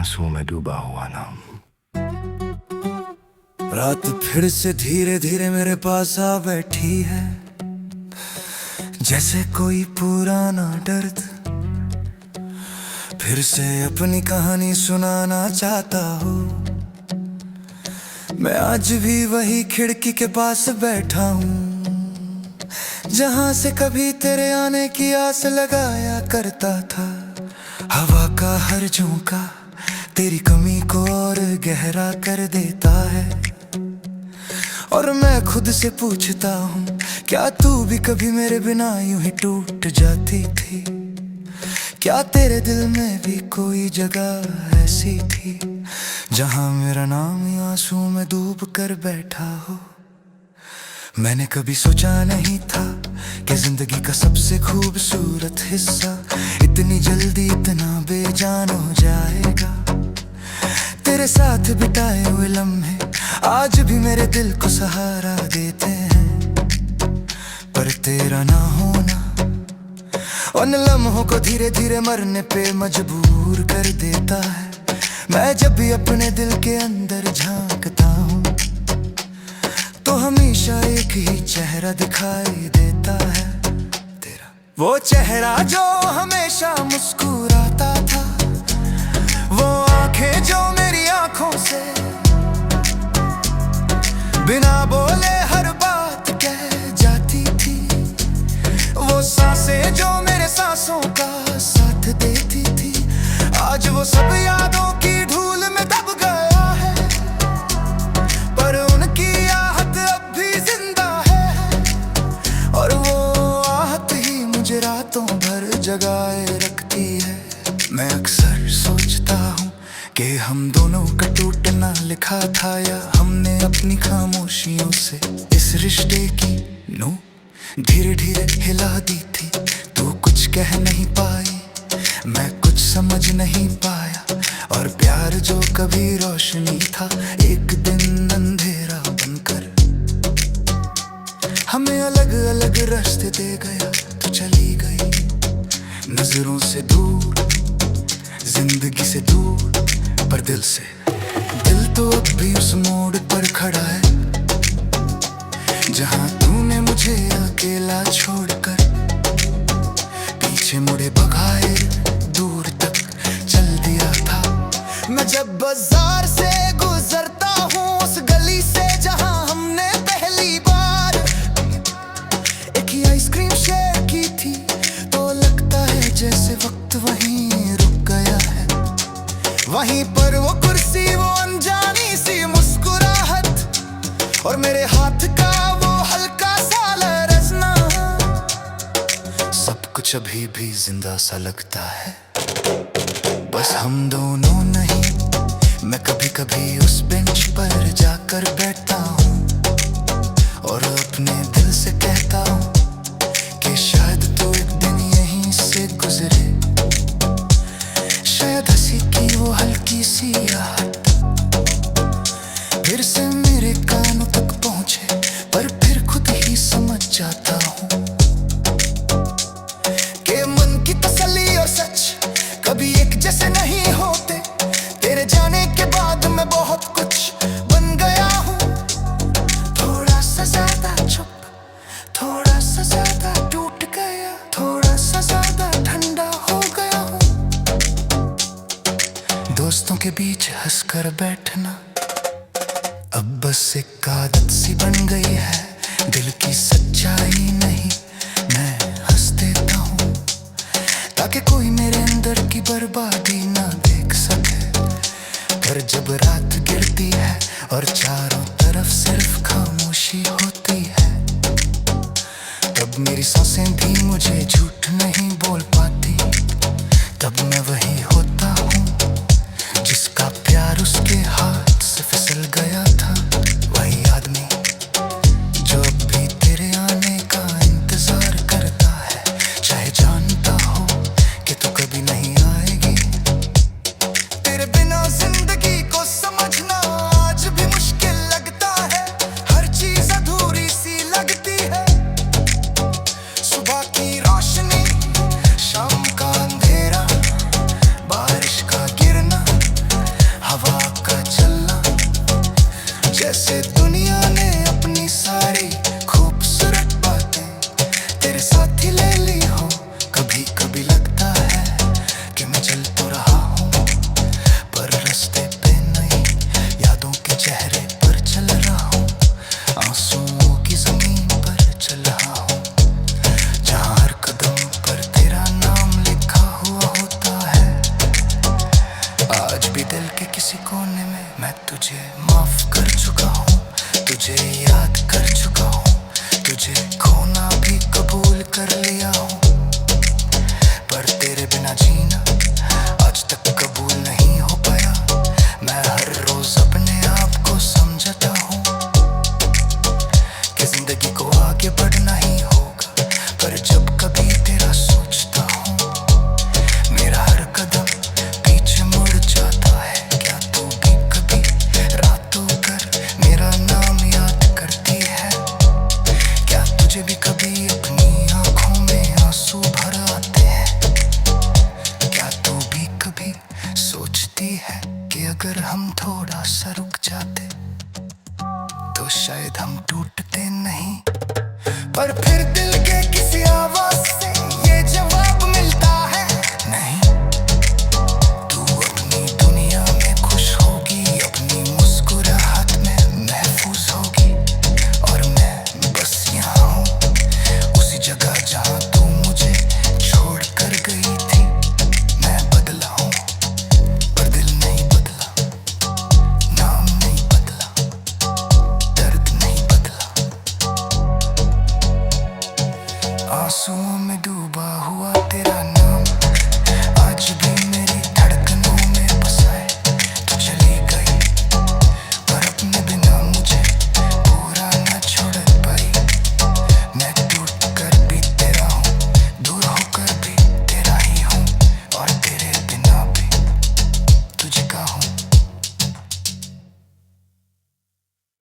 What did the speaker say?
आंसू में डूबा हुआ नाम। रात फिर से धीरे धीरे मेरे पास आ बैठी है, जैसे कोई पुराना दर्द फिर से अपनी कहानी सुनाना चाहता हूँ। मैं आज भी वही खिड़की के पास बैठा हूँ, जहाँ से कभी तेरे आने की आस लगाया करता था। हवा का हर झोंका तेरी कमी को और गहरा कर देता है, और मैं खुद से पूछता हूँ, क्या तू भी कभी मेरे बिना यूं ही टूट जाती थी? क्या तेरे दिल में भी कोई जगह ऐसी थी, जहाँ मेरा नाम आंसू में डूब कर बैठा हो? मैंने कभी सोचा नहीं था कि जिंदगी का सबसे खूबसूरत हिस्सा इतनी जल्दी इतना बेजान हो जाएगा। तेरे साथ बिताए हुए लम्हे आज भी मेरे दिल को सहारा देते हैं, पर तेरा ना होना उन लम्हों को धीरे धीरे मरने पे मजबूर कर देता है। मैं जब भी अपने दिल के अंदर झांकता हूँ तो हमेशा एक ही चेहरा दिखाई देता है, तेरा वो चेहरा जो हमेशा मुस्कुराता था, वो आंखें जो मेरी आंखों से बिना बोले हर बात कह जाती थी, वो सांसें जो मेरे सांसों का साथ देती थी। आज वो सब यादों की धूल में दब गया है, पर उनकी आहट अब भी जिंदा है, और वो आहट ही मुझे रातों भर जगाए रखती है। मैं अक्सर सोचता हूँ कि हम दोनों का टूटना लिखा था, या हमने अपनी खामोशियों से इस रिश्ते की नूं धीरे धीरे हिला दी थी। तू कुछ कह नहीं पाई, मैं कुछ समझ नहीं पाया, और प्यार जो कभी रोशनी था एक दिन अंधेरा बनकर हमें अलग अलग रास्ते दे गया। तू चली गई नजरों से दूर, जिंदगी से दूर, पर दिल से। दिल तो अब भी उस मोड़ पर खड़ा है, जहां तूने मुझे अकेला छोड़कर पीछे मुड़े बगैर दूर तक चल दिया था। मैं जब बाजार से गुजरता हूँ उस गली से जहां हमने पहली बार एक ही आइसक्रीम शेयर की थी, तो लगता है जैसे वक्त वहीं रुक गया है। वहीं पर वो कुर्सी, वो अनजानी सी मुस्कुराहट, और मेरे हाथ का वो हल्का सा लरजना, सब कुछ अभी भी जिंदा सा लगता है। बस हम दोनों नहीं, मैं कभी कभी उस बेंच पर जाकर बैठता हूँ और अपने दिल से कहता हूँ कि शायद तो एक दिन यहीं से गुजरे, शायद हंसी की वो हल्की सी आहट फिर से मेरे कानों तक पहुंचे, पर फिर खुद ही समझ जाता हूँ कि मन की तसल्ली और सच कभी एक जैसे नहीं होते। तेरे जाने के बाद मैं बहुत कुछ बन गया हूँ, थोड़ा सा ज्यादा चुप, थोड़ा सा ज्यादा टूट गया, थोड़ा सा ज्यादा ठंडा हो गया हूँ। दोस्तों के बीच हंसकर बैठना अब बस एक आदत सी बन गई है, दिल की सच्चाई नहीं मैं हंस देता हूँ, ताकि कोई मेरे अंदर की बर्बादी ना देख सके। पर जब रात गिरती है और चारों तरफ सिर्फ खामोशी होती है, तब मेरी सांसें भी मुझे झूठ नहीं बोल पाती। तब मैं वही होता हूँ जिसका प्यार उसके हाथ से फिसल गया था, वही आदमी जो अब भी तेरे आने का इंतजार करता है, चाहे जानता हो कि तू कभी नहीं आएगी। तेरे बिना जिंदगी को समझना आज भी मुश्किल लगता है, हर चीज अधूरी सी लगती है। सुबह की रोशनी, शाम अगर हम थोड़ा सा रुक जाते तो शायद हम टूटते नहीं, पर फिर